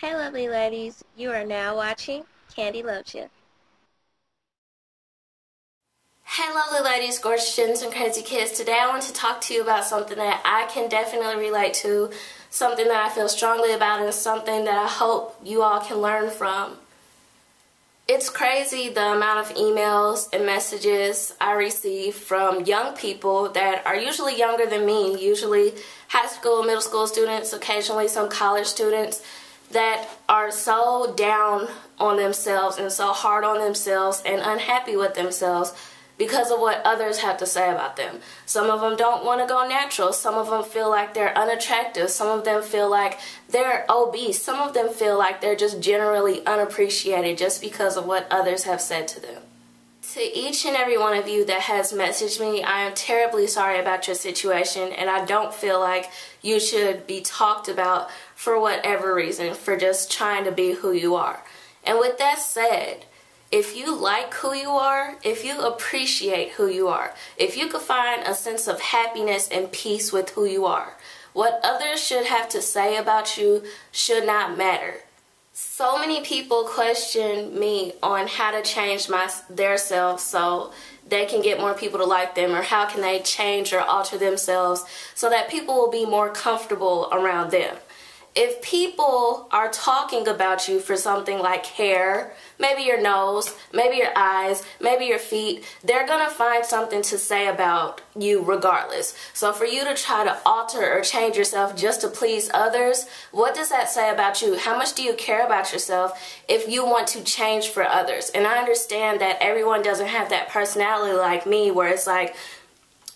Hey lovely ladies, you are now watching Candy Loves Ya. Hey lovely ladies, gorgeous gems, and crazy kids. Today I want to talk to you about something that I can definitely relate to, something that I feel strongly about, and something that I hope you all can learn from. It's crazy the amount of emails and messages I receive from young people that are usually younger than me, usually high school, middle school students, occasionally some college students, that are so down on themselves and so hard on themselves and unhappy with themselves because of what others have to say about them. Some of them don't want to go natural. Some of them feel like they're unattractive. Some of them feel like they're obese. Some of them feel like they're just generally unappreciated just because of what others have said to them. To each and every one of you that has messaged me, I am terribly sorry about your situation, and I don't feel like you should be talked about for whatever reason, for just trying to be who you are. And with that said, if you like who you are, if you appreciate who you are, if you could find a sense of happiness and peace with who you are, what others should have to say about you should not matter. So many people question me on how to change their selves so they can get more people to like them, or how can they change or alter themselves so that people will be more comfortable around them. If people are talking about you for something like hair, maybe your nose, maybe your eyes, maybe your feet, they're going to find something to say about you regardless. So for you to try to alter or change yourself just to please others, what does that say about you? How much do you care about yourself if you want to change for others? And I understand that everyone doesn't have that personality like me where it's like,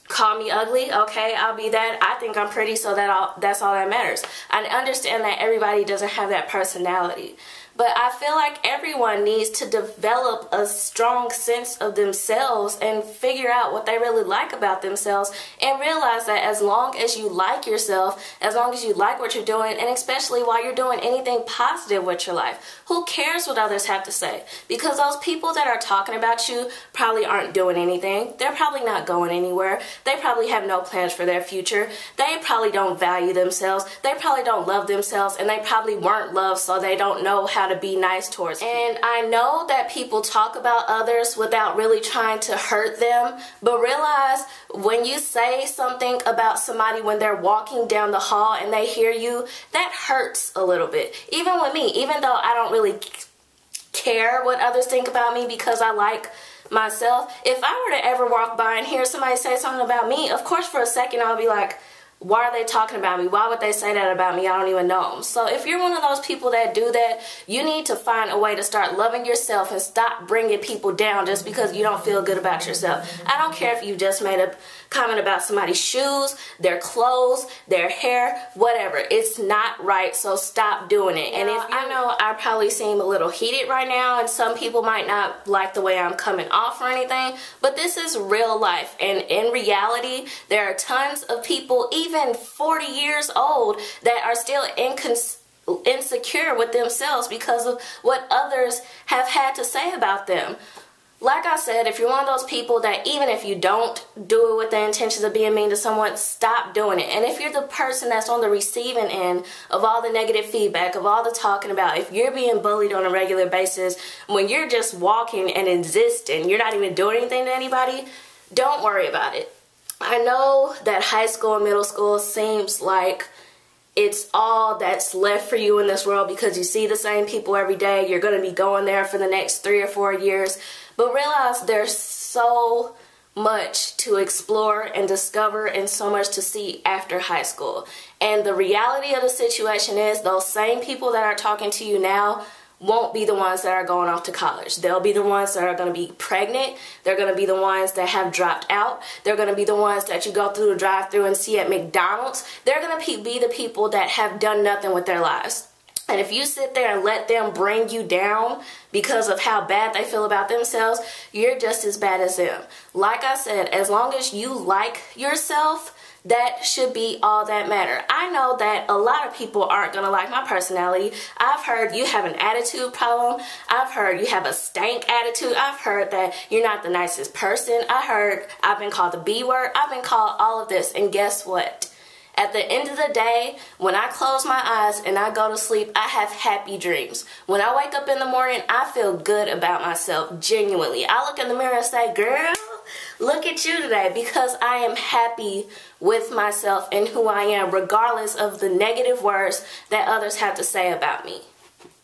call me ugly, okay, I'll be that. I think I'm pretty, so that's all that matters. I understand that everybody doesn't have that personality, but I feel like everyone needs to develop a strong sense of themselves and figure out what they really like about themselves, and realize that as long as you like yourself, as long as you like what you're doing, and especially while you're doing anything positive with your life, who cares what others have to say? Because those people that are talking about you probably aren't doing anything. They're probably not going anywhere. They probably have no plans for their future. They probably don't value themselves. They probably don't love themselves, and they probably weren't loved, so they don't know how to be nice towards people. And I know that people talk about others without really trying to hurt them, but realize when you say something about somebody when they're walking down the hall and they hear you, that hurts a little bit. Even with me, even though I don't really care what others think about me because I like myself, if I were to ever walk by and hear somebody say something about me, of course for a second I'll be like, why are they talking about me? Why would they say that about me? I don't even know them. So if you're one of those people that do that, you need to find a way to start loving yourself and stop bringing people down just because you don't feel good about yourself. I don't care if you just made a comment about somebody's shoes, their clothes, their hair, whatever. It's not right, so stop doing it. And if I know I probably seem a little heated right now, and some people might not like the way I'm coming off or anything, but this is real life. And in reality, there are tons of people, even 40 years old, that are still insecure with themselves because of what others have had to say about them. Like I said, if you're one of those people that even if you don't do it with the intentions of being mean to someone, stop doing it. And if you're the person that's on the receiving end of all the negative feedback, of all the talking about, if you're being bullied on a regular basis, when you're just walking and existing, you're not even doing anything to anybody, don't worry about it. I know that high school and middle school seems like it's all that's left for you in this world because you see the same people every day. You're going to be going there for the next 3 or 4 years. But realize there's so much to explore and discover and so much to see after high school. And the reality of the situation is those same people that are talking to you now won't be the ones that are going off to college. They'll be the ones that are going to be pregnant. They're going to be the ones that have dropped out. They're going to be the ones that you go through the drive-thru and see at McDonald's. They're going to be the people that have done nothing with their lives. And if you sit there and let them bring you down because of how bad they feel about themselves, you're just as bad as them. Like I said, as long as you like yourself, that should be all that matter. I know that a lot of people aren't going to like my personality. I've heard you have an attitude problem. I've heard you have a stank attitude. I've heard that you're not the nicest person. I heard I've been called the B word. I've been called all of this. And guess what? At the end of the day, when I close my eyes and I go to sleep, I have happy dreams. When I wake up in the morning, I feel good about myself, genuinely. I look in the mirror and say, girl, look at you today, because I am happy with myself and who I am, regardless of the negative words that others have to say about me.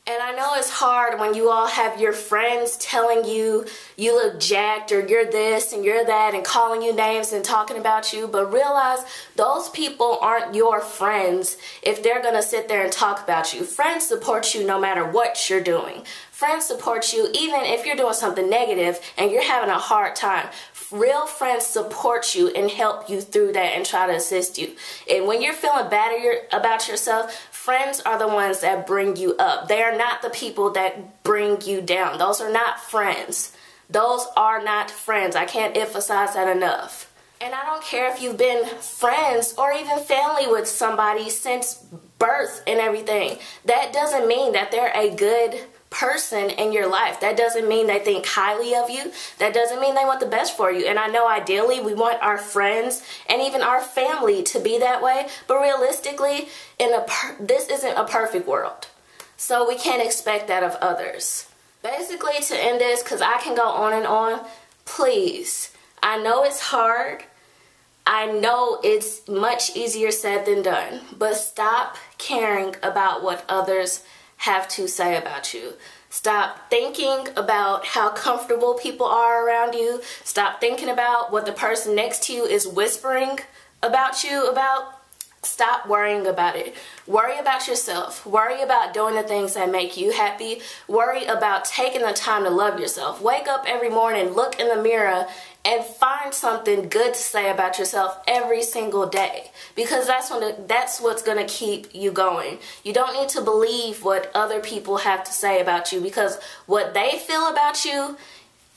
And I know it's hard when you all have your friends telling you you look jacked, or you're this and you're that, and calling you names and talking about you, but realize those people aren't your friends if they're going to sit there and talk about you. Friends support you no matter what you're doing. Friends support you even if you're doing something negative and you're having a hard time. Real friends support you and help you through that and try to assist you. And when you're feeling bad about yourself, friends are the ones that bring you up. They are not the people that bring you down. Those are not friends. Those are not friends. I can't emphasize that enough. And I don't care if you've been friends or even family with somebody since birth and everything. That doesn't mean that they're a good person in your life. That doesn't mean they think highly of you. That doesn't mean they want the best for you. And I know ideally we want our friends and even our family to be that way, but realistically, this isn't a perfect world. So we can't expect that of others. Basically, to end this, because I can go on and on, please, I know it's hard. I know it's much easier said than done, but stop caring about what others have to say about you. Stop thinking about how comfortable people are around you. Stop thinking about what the person next to you is whispering about you about. Stop worrying about it. Worry about yourself. Worry about doing the things that make you happy. Worry about taking the time to love yourself. Wake up every morning, look in the mirror, and find something good to say about yourself every single day, because that's what's going to keep you going. You don't need to believe what other people have to say about you, because what they feel about you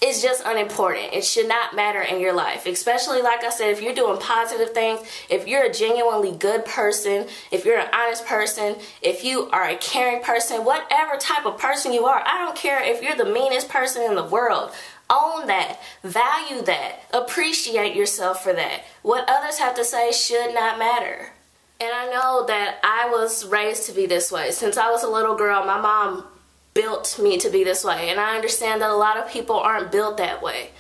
is just unimportant. It should not matter in your life, especially, like I said, if you're doing positive things, if you're a genuinely good person, if you're an honest person, if you are a caring person, whatever type of person you are. I don't care if you're the meanest person in the world. Own that, value that, appreciate yourself for that. What others have to say should not matter. And I know that I was raised to be this way. Since I was a little girl, my mom built me to be this way. And I understand that a lot of people aren't built that way.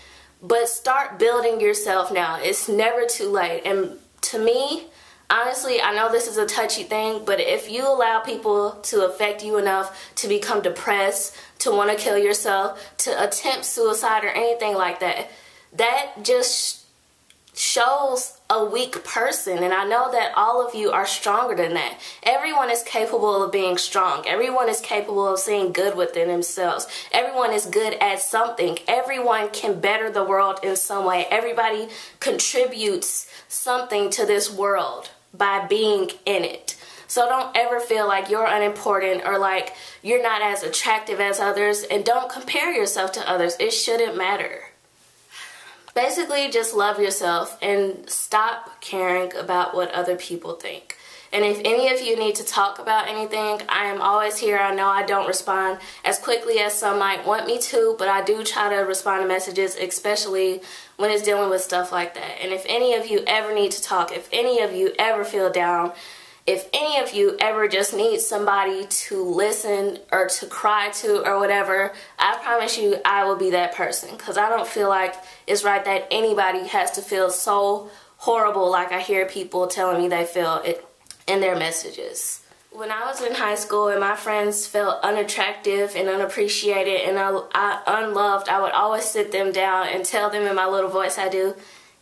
But start building yourself now. It's never too late. And to me, honestly, I know this is a touchy thing, but if you allow people to affect you enough to become depressed, to want to kill yourself, to attempt suicide or anything like that, that just shows a weak person. And I know that all of you are stronger than that. Everyone is capable of being strong. Everyone is capable of seeing good within themselves. Everyone is good at something. Everyone can better the world in some way. Everybody contributes something to this world by being in it. So don't ever feel like you're unimportant or like you're not as attractive as others, and don't compare yourself to others. It shouldn't matter. Basically, just love yourself and stop caring about what other people think. And if any of you need to talk about anything, I am always here. I know I don't respond as quickly as some might want me to, but I do try to respond to messages, especially when it's dealing with stuff like that. And if any of you ever need to talk, if any of you ever feel down, if any of you ever just need somebody to listen or to cry to or whatever, I promise you I will be that person, because I don't feel like it's right that anybody has to feel so horrible like I hear people telling me they feel it in their messages. When I was in high school and my friends felt unattractive and unappreciated and unloved, I would always sit them down and tell them in my little voice I do,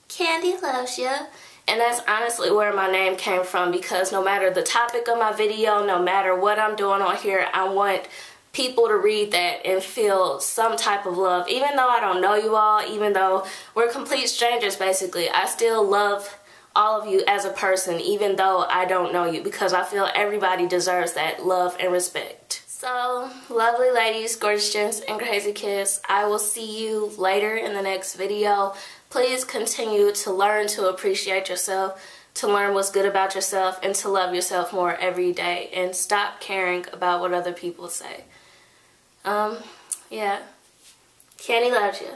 "Candy loves you." And that's honestly where my name came from, because no matter the topic of my video, no matter what I'm doing on here, I want people to read that and feel some type of love. Even though I don't know you all, even though we're complete strangers basically, I still love all of you as a person, even though I don't know you, because I feel everybody deserves that love and respect. So, lovely ladies, gorgeous gents, and crazy kids, I will see you later in the next video. Please continue to learn to appreciate yourself, to learn what's good about yourself, and to love yourself more every day. And stop caring about what other people say. Yeah. Candy loves you.